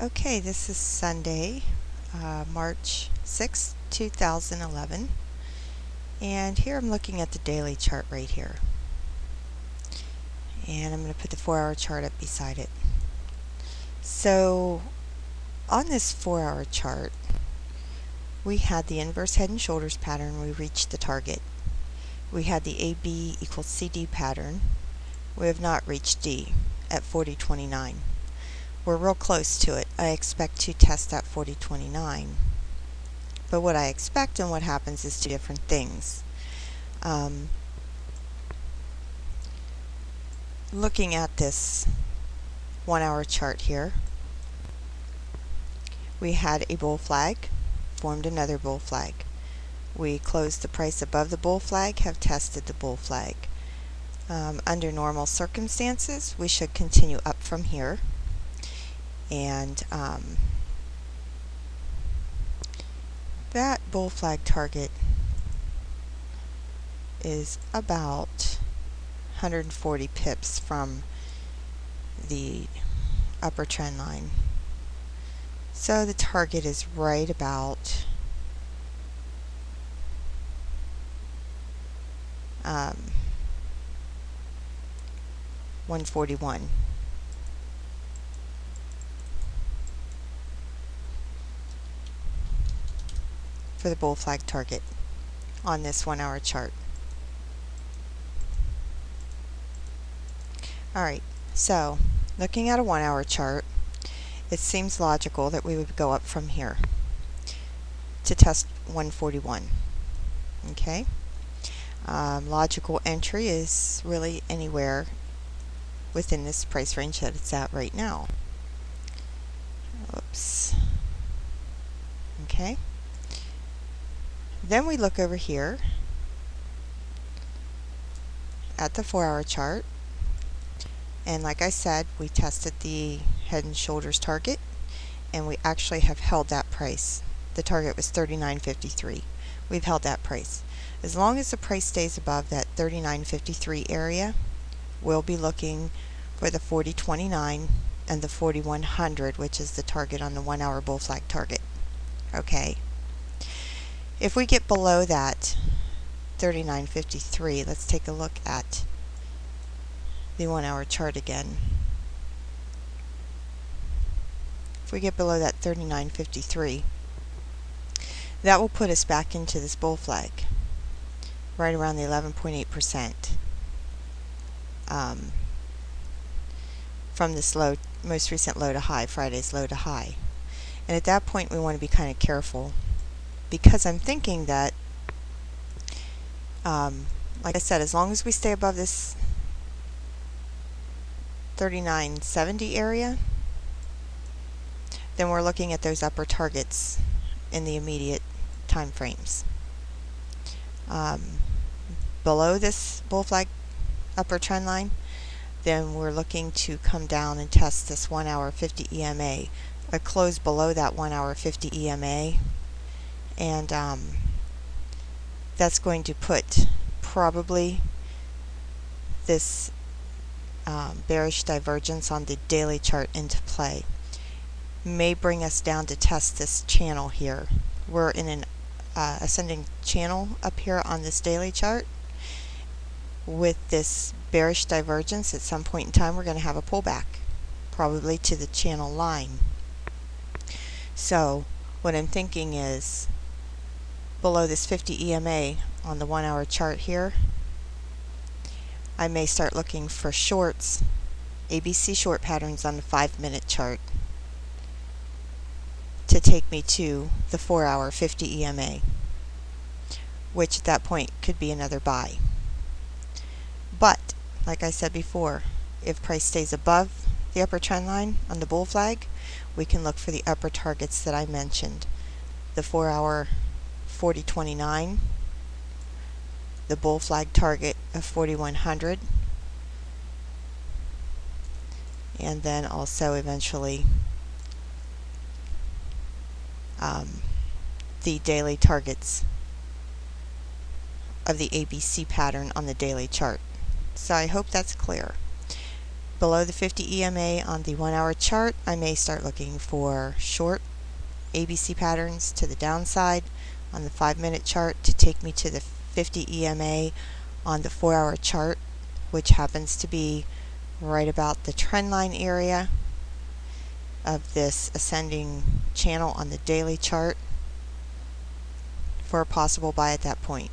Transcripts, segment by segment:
Okay, this is Sunday, March 6, 2011, and here I'm looking at the daily chart right here. And I'm going to put the 4-hour chart up beside it. So, on this 4-hour chart, we had the inverse head and shoulders pattern. We reached the target. We had the AB equals CD pattern. We have not reached D at 40.29. We're real close to it. I expect to test at 40.29. But what I expect and what happens is two different things. Looking at this 1-hour chart here, we had a bull flag, formed another bull flag. We closed the price above the bull flag, have tested the bull flag. Under normal circumstances, we should continue up from here. And that bull flag target is about 140 pips from the upper trend line. So the target is right about 141. For the bull flag target on this 1-hour chart. Alright, so looking at a 1-hour chart, it seems logical that we would go up from here to test 141. Okay? Logical entry is really anywhere within this price range that it's at right now. Oops. Okay? Then we look over here at the 4-hour chart, and like I said, we tested the head and shoulders target, and we actually have held that price. The target was 39.53. We've held that price. As long as the price stays above that 39.53 area, we'll be looking for the 40.29 and the 4100, which is the target on the 1-hour bull flag target. Okay. If we get below that 39.53, let's take a look at the 1-hour chart again. If we get below that 39.53, that will put us back into this bull flag, right around the 11.8% from this low, most recent low to high, Friday's low to high. And at that point, we want to be kind of careful, because I'm thinking that, like I said, as long as we stay above this 39.70 area, then we're looking at those upper targets in the immediate time frames. Below this bull flag upper trend line, then we're looking to come down and test this 1-hour 50 EMA, a close below that 1-hour 50 EMA, and that's going to put probably this bearish divergence on the daily chart into play. May bring us down to test this channel here. We're in an ascending channel up here on this daily chart. With this bearish divergence, at some point in time we're going to have a pullback, probably to the channel line. So what I'm thinking is, below this 50 EMA on the 1-hour chart here, I may start looking for shorts, ABC short patterns on the 5-minute chart, to take me to the 4-hour 50 EMA, which at that point could be another buy. But, like I said before, if price stays above the upper trend line on the bull flag, we can look for the upper targets that I mentioned. The 4-hour 40.29, the bull flag target of 4100, and then also eventually the daily targets of the ABC pattern on the daily chart. So I hope that's clear. Below the 50 EMA on the 1 hour chart, I may start looking for short ABC patterns to the downside on the 5-minute chart to take me to the 50 EMA on the 4 hour chart, which happens to be right about the trend line area of this ascending channel on the daily chart for a possible buy at that point.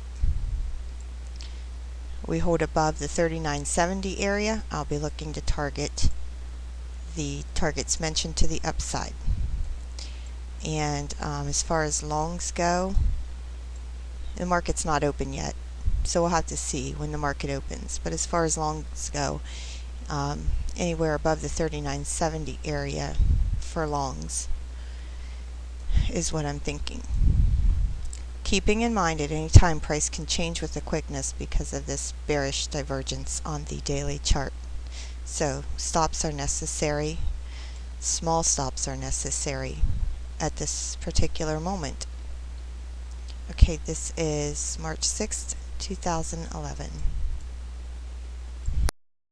We hold above the 39.70 area. I'll be looking to target the targets mentioned to the upside. And as far as longs go, the market's not open yet, so we'll have to see when the market opens. But as far as longs go, anywhere above the 39.70 area for longs is what I'm thinking. Keeping in mind at any time price can change with a quickness because of this bearish divergence on the daily chart. So stops are necessary, small stops are necessary at this particular moment. Okay, this is March 6th, 2011.